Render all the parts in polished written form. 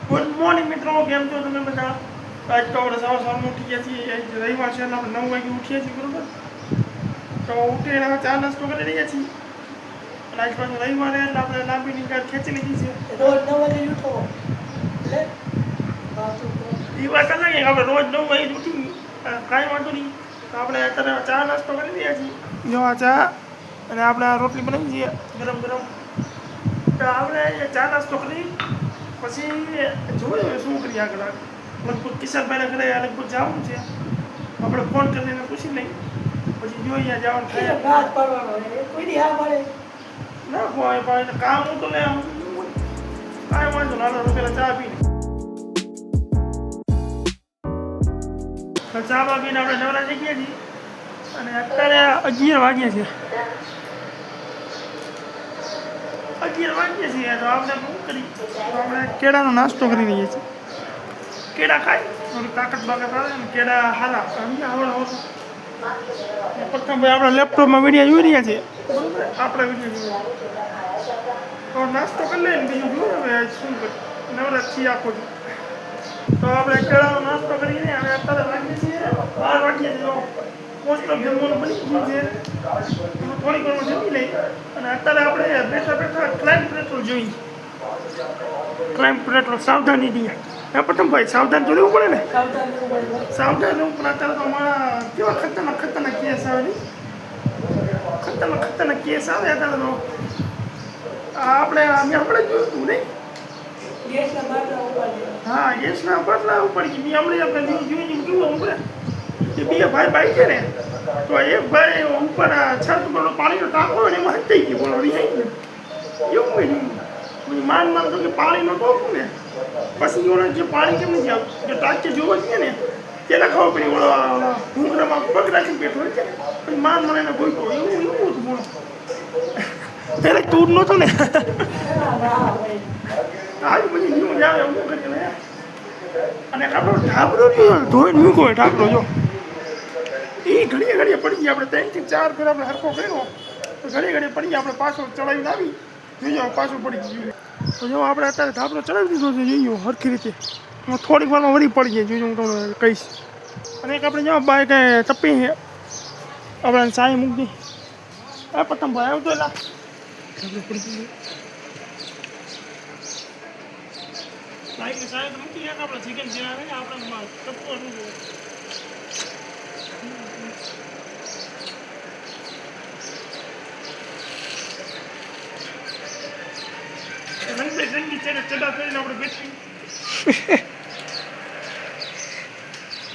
Good morning મિત્રો, કેમ છો તમે બધા? આજ તો આપણે સવારમાં ઉઠી ગયા છીએ. રવિવાર છે એટલે આપણે 9 વાગે ઉઠીએ છીએ, બરોબર? તો ઉઠીને ચા નાસ્તો કરી રહ્યા છીએ. અને આજ પાછું રવિવાર એટલે આપણે લાંબી ગાડી ખેંચી લીધી છે. રોજ 9 વાગે ઉઠો એટલે એ વાત અલગ છે, આપણે રોજ 9 વાગે ઉઠી કાંઈ વાંધો નહીં. તો આપણે અત્યારે ચા નાસ્તો કરી રહ્યા છીએ. જો આ ચા અને આપણે આ રોટલી બનાવી છીએ ગરમ ગરમ. તો આપણે ચા નાસ્તો કરી પછી જોયું શું કરીએ આગળ. લગભગ કિશનભાઈના ઘરે લગભગ જવાનું છે. આપણે ફોન કરીને પૂછી લઈ, પછી જોઈએ જવાનું થાય. રાત પડવાનો કોઈ દી હા મળે ના કોઈ પણ કામ હું તો લે કાંઈ વાંધો ના. પેલા ચા પીને ચા પીને આપણે નવરા થઈ ગયા છીએ. અને અત્યારે 11 વાગ્યા છે. 11 વાગ્યા છીએ તો આપણે શું કરી, આપણે કેળાનો નાસ્તો કરી રહીએ છીએ. કેળા ખાય થોડી તાકાત બાકાત આવે ને કેળા હારા આવડે. પ્રથમ ભાઈ આપણા લેપટોપમાં વિડીયો જોઈ રહ્યા છે, બરોબર? આપણે વિડીયો જોઈએ તો નાસ્તો કરી લઈએ ને બીજું જોઈએ હવે શું કરીએ. નવરાત છીએ આખો છું. તો આપણે કેળાનો નાસ્તો કરીને હવે અત્યારે વાગીએ છીએ 12 વાગ્યા છે. મોસ્ટ ઓફ જમવાનું બની ગયું છે. થોડી ઘણું જમી લઈ અને અત્યારે આપણે બેઠા બેઠા ક્રાઇમ પેટ્રોલ જોઈએ. ક્રાઇમ પેટ્રોલ સાવધાની દઈએ. પ્રથમ ભાઈ સાવધાન તો રહેવું પડે ને. સાવધાન રહેવું પણ અત્યારે તો અમારા કેવા ખતરનાક કેસ આવે ને. ખતરનાક કેસ આવે અત્યારે તો. આપણે જોયું હતું નહીં. હા, ગેસના બાટલા ઉપર ગઈ હમણાં આપણે જોઈને કેવું ઉપડે કે બે ભાઈ બાઈ છે ને, તો એક ભાઈ ઉપર છત પર પાણીનો ટાંકો હોય ને એમાં હટાઈ ગયો, બોલો રિહાઈ ગયો. એવું હોય ને માન તો કે પાણીનો ટોપ ને પછી ઓલા જે પાણી કેમ નથી આવતું, જે ટાંકી જોવા જઈએ ને તેને ખબર પડી ઓલા ઘૂંઘરામાં પગ રાખીને બેઠો હોય છે. પછી માન મને એને ગોઈતો એવું હતું, બોલો. ત્યારે તું નહોતો ને. આજ બધી ન્યૂઝ આવે એવું કરીને. અને આપણો ઢાબરો ધોઈને મૂકો હોય ઢાબરો, જો એ ઘડીએ પડી ગયા. આપણે 3 થી 4 ફેર આપણે હરખો કર્યો તો ઘડીએ પડી ગયા. આપણે પાછો ચડાવીને આવી જોજો પાછું પડી ગયું. તો જો આપણે અત્યારે ઢાબરો ચડાવી દીધો છે, જોયો હરખી રીતે. થોડીક વારમાં વળી પડી જાય, જોજો હું તમને કહીશ. અને એક આપણે જો બાઈક તપી છે, આપણે સાઈ મૂકી આ પ્રથમ ભાઈ આવતો એલા ઢાબરો પડી ગયો. બાઈકની સાઈ મૂકી જાય આપણે ચિકન જે આવે આપણે તપવાનું જોઈએ.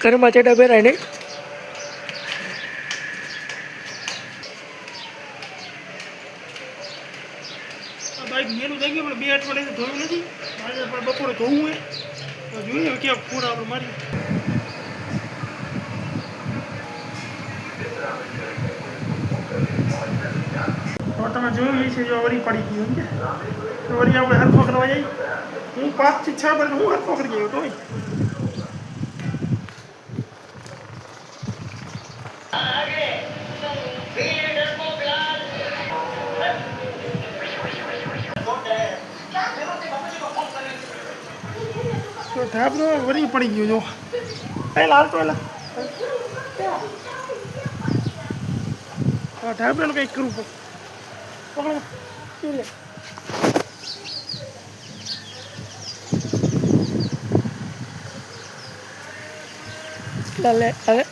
ઘરમાં ચેડા પહેરાય નહીં. બાઈક મેલું થઈ ગયું, પણ 2 અઠવાડિયે ધોયું નથી. આજે પણ બપોરે ધોવું હોય તો જોઈએ ક્યાં પૂરા આપણે મારી. તો તમે જોયું છે, જો વરી પડી ગયું ને તો વરી આપણે હરખો કરવા જઈએ. હું 5 થી 6 બાર હું હરખો કરી ગયો તો ઢાબરો વરી પડી ગયો. જો પહેલાં હાલતો એલા ઢાબરાનું કંઈક કરવું પડે. ચાલે હવે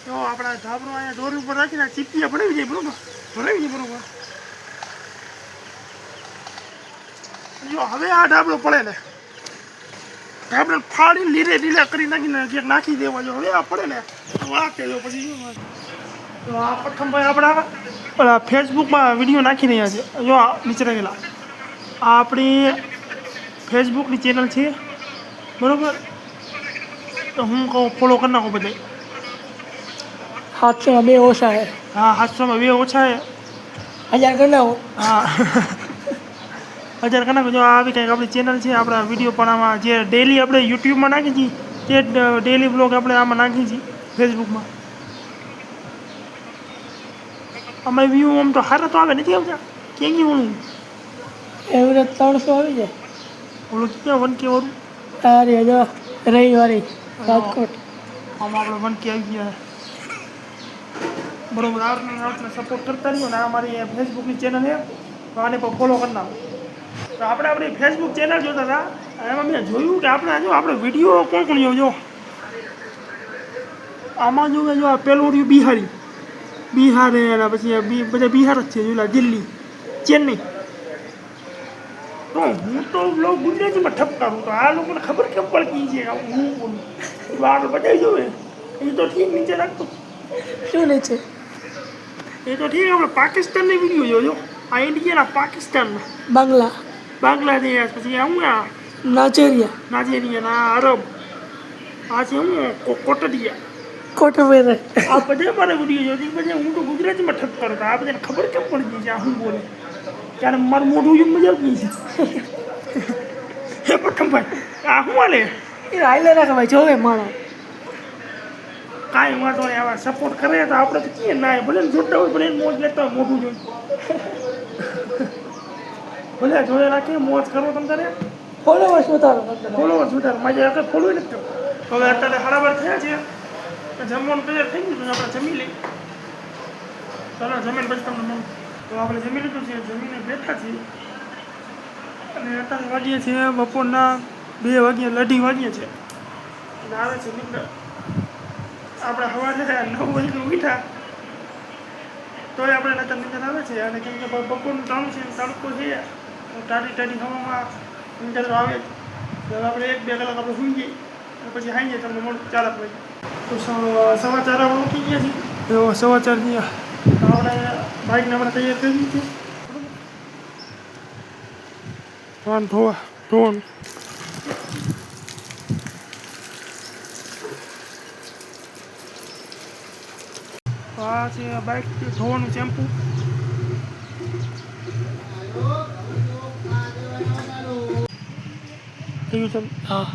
જો આપણા ઢાબરો અહીંયા દોરી ઉપર રાખીને ચીપિયા ભરાવી જાય, બરોબર? બરોબર. જો હવે આ ઢાબરો પડે ને, ઢાબરો ફાડી લીરે કરી નાખીને નાખી દેવા. જો હવે આ પડે ને તો વાંકે જો પછી. તો આ પ્રથમ ભાઈ આપણા ફેસબુકમાં વિડીયો નાખી રહ્યા છે. જો આ નીચે રહેલા આ આપણી ફેસબુકની ચેનલ છે, બરાબર? તો હું કહું ફોલો કરી નાખો બધા. 700 2 ઓછા હે. હા, 700 2 ઓછા હે. 1000 કરી નાખો. હા, 1000 કરી નાખો. જો આવી કંઈક આપણી ચેનલ છે. આપણા વિડીયો પણ આમાં જે ડેલી આપણે યુટ્યુબમાં નાખીએ છીએ તે જ ડેલી બ્લોગ આપણે આમાં નાખીએ છીએ ફેસબુકમાં. અમે વ્યૂ આમ તો સારા તો આવે નથી આવતા. ક્યાં ગયું હું એવરેજ 300 આવી જાય. ઓલું ક્યાં વનકે વાળું અરે જો રવિવારે રાજકોટ. આમાં આપણે વનકે આવી ગયા. બરોબર, આવડને સપોર્ટ કરતા રહ્યો ને. આ મારી ફેસબુકની ચેનલ છે, તો આને પણ ફોલો કરી નાખો. તો આપણે આપણી ફેસબુક ચેનલ જોતા હતા, એમાં મેં જોયું કે આપણે વિડીયો કોણ કોણ જો આમાં જોવે. જો આ પેલું રહ્યું બિહારી, બિહાર એના પછી બધા બિહાર જ છે. જોલા દિલ્હી, ચેન્નઈ. તો હું તો બ્લોગ ગુજરાતીમાં ઠપકારું, તો આ લોકોને ખબર કેમ પડતી છે હું બોલું. આગળ બધાઈ જોવે એ તો ઠીક, નીચે રાખતો શું લે છે? એ તો ઠીક. આપણે પાકિસ્તાનની વિડીયો જોજો. આ ઇન્ડિયાના, પાકિસ્તાનના, બાંગ્લાદેશ, પછી આ હું આ નાઇજીરિયાના, અરબ, આ છે હું કોટડિયા, કોટવેર. આ બધા મારા વિડીયો જોતી. પછી હું તો ગુજરાતીમાં ઠપ કરું. આ બધાને ખબર કેમ પડી છે આ હું બોલે. ત્યારે મારું મોઢું જોઈને મજા આવી છે. હે પઠમભાઈ, આ શું હાલે? એ હાલે રાખે ભાઈ, જોવે માણસ. કાંઈ વાંધો નહીં. આવા સપોર્ટ કરે તો આપણે તો કીએ ના, ભલે ને જોતા હોય, ભલે મોજ લેતા હોય મોઢું જોઈને. ભલે જોડે રાખીએ, મોજ કરો તમે તારે. ફોલોવર્સ વધારો. મજા આપણે ફોલો નથી કરતો. હવે અત્યારે 12:30 થયા છે. જમવાનું તૈયાર થઈ ગયું, આપણે જમી લઈએ. ચાલો જમીન પછી તમને મળું. તો આપણે જમી લીધું છે, જમીને બેઠા છીએ. અને અત્યારે વાગીએ છીએ બપોરના 2 વાગ્યા, 2:30 વાગ્યા છે. અને આવે છે મિત્ર. આપણે સવારે 9 વાગે ઉઠ્યા તોય આપણે નતર નીંદર આવે છે. અને કેમ કે બપોરનું ટાણું છે, તડકો છે, ટાઢી હવામાં નીંદર આવે. તો આપણે 1-2 કલાક આપણે સૂઈ જઈએ અને પછી ખાઈ જઈએ. તમને મળું 4 વાગે. તો 4:15 આપણે ઉઠી ગયા છીએ. તો 4:15 આપણે બાઇકને આપણે તૈયાર કરી દીધી. વાન ધોવાનું. આ છે બાઇક ધોવાનું શેમ્પુ. થયું છે. હા,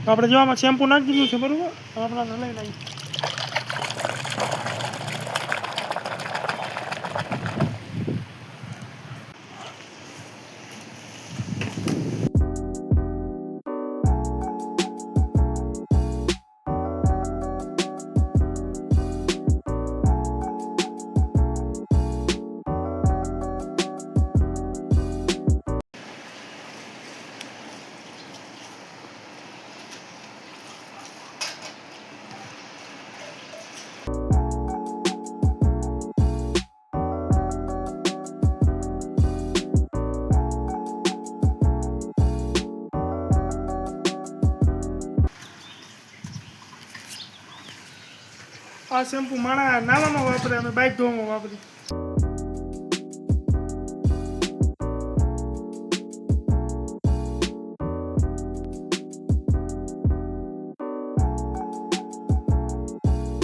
આપણે જો આમાં શેમ્પુ નાખી દીધું છે, બરાબર. આપણે લઈ લઈએ. આ શેમ્પુ માણા નાવામાં વાપરે, અમે બાઇક ધોવામાં વાપરી.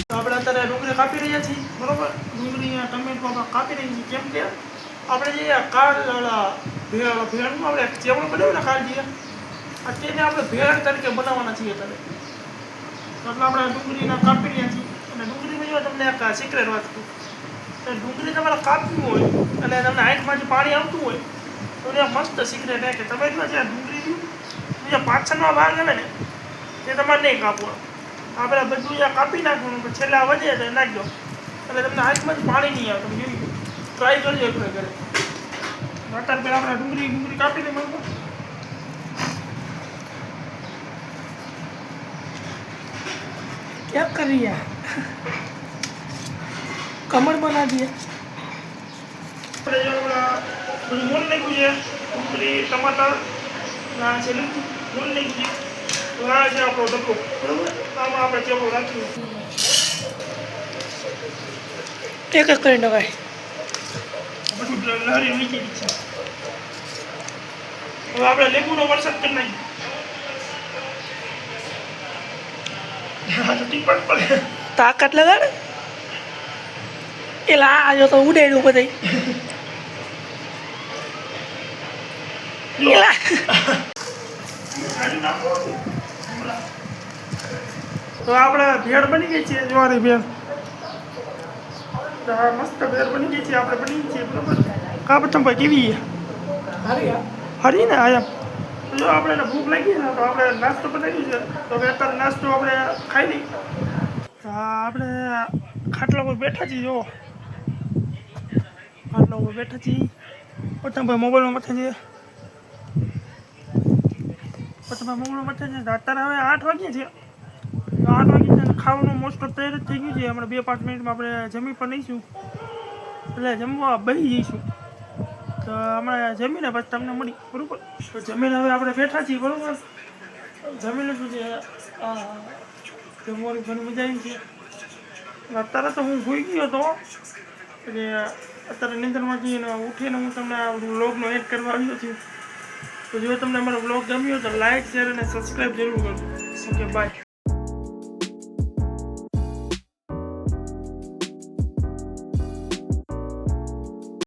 આપણે અત્યારે ડુંગળી કાપી રહ્યા છીએ, બરોબર. ડુંગળી ટમેટો કાપી રહી છીએ. કેમ કે આપણે જે ભેળનું આપણે ચેવડો બનાવ્યું ને કાઢીએ, અત્યારે આપણે ભેળ તરીકે બનાવવાના છીએ અત્યારે. એટલે આપણે ડુંગળીના કાપી રહ્યા છીએ. અને ડુંગળીમાં જો તમને એક સિક્રેટ વાત કહું, તો ડુંગળી તમારે કાપવી હોય અને તમને આંખમાંથી પાણી આવતું હોય તો એ મસ્ત સિક્રેટ છે કે તમે જો જે ડુંગળી જે પાછળનો ભાગ આવે ને તે તમારે નહીં કાપવો. આપણે બધું જ્યાં કાપી નાખવાનું, છેલ્લા વધે તો નાખી દો, એટલે તમને આંખમાંથી પાણી નહીં આવે. તમે જોઈ ટ્રાય કરજો એક ઘરે. અત્યારે પહેલાં આપણે ડુંગળી કાપીને મળતો. क्या कर रही है? कमर बना दिए. આપણે જો બધું મોલ નાખ્યું છે, ડુંગળી, ટમાટર, છે મોલ નાખ્યું છે. તો આ છે આપણો ડબ્બો, બરાબર. આમાં આપણે ચેવડો રાખ્યું. एक कर नवाई. બધું લહેરી વીકી છે. હવે આપણે લીંબુનો વરસાદ કરી નાખીએ. હા તો ટીપણ પડે. ताकत लगा ना एला जो तो उड़े ऊपर दे एला ગાડી નાખો. તો આપણે ભેળ બની ગઈ છે, જુવારી ભેળ. તો આ મસ્ત ભેળ બની ગઈ છે, આપણે બની ગઈ છે બરોબર. કા પ્રથમભાઈ કેવી છે? હરી ને આયા. જો આપણે એને ભૂખ લાગી ને તો આપણે નાસ્તો બનાવી છે, તો હવે અત્યારે નાસ્તો આપણે ખાઈ લઈએ. આપણે ખાટલા પર બેઠા છીએ, જો ખાટલા ઉપર બેઠા છીએ. પ્રથમભાઈ મોબાઈલમાં બેઠા છીએ. મોબાઈલમાં બેઠા છીએ. અત્યારે હવે 8 વાગ્યા છે. તો 8 વાગે છે, ખાવાનું મોસ્ટ ઓફ તૈયાર જ થઈ ગયું છે. હમણાં 2-5 મિનિટમાં આપણે જમી પણ લઈશું, એટલે જમવા બેસી જઈશું. તો હમણાં જમીને પછી તમને મળી બરાબર. તો જમીને હવે આપણે બેઠા છીએ બરાબર. જમીને શું છે, જમવાની ઘણી મજા આવી છે. અત્યારે તો હું ભૂઈ ગયો હતો, એટલે અત્યારે નિંદરમાંથી ઉઠીને હું તમને આ વ્લોગનો એડ કરવા આવ્યો છું. તો જો તમને અમારો વ્લોગ ગમ્યો તો લાઈક, શેર અને સબસ્ક્રાઈબ જરૂર કરો. Okay, by.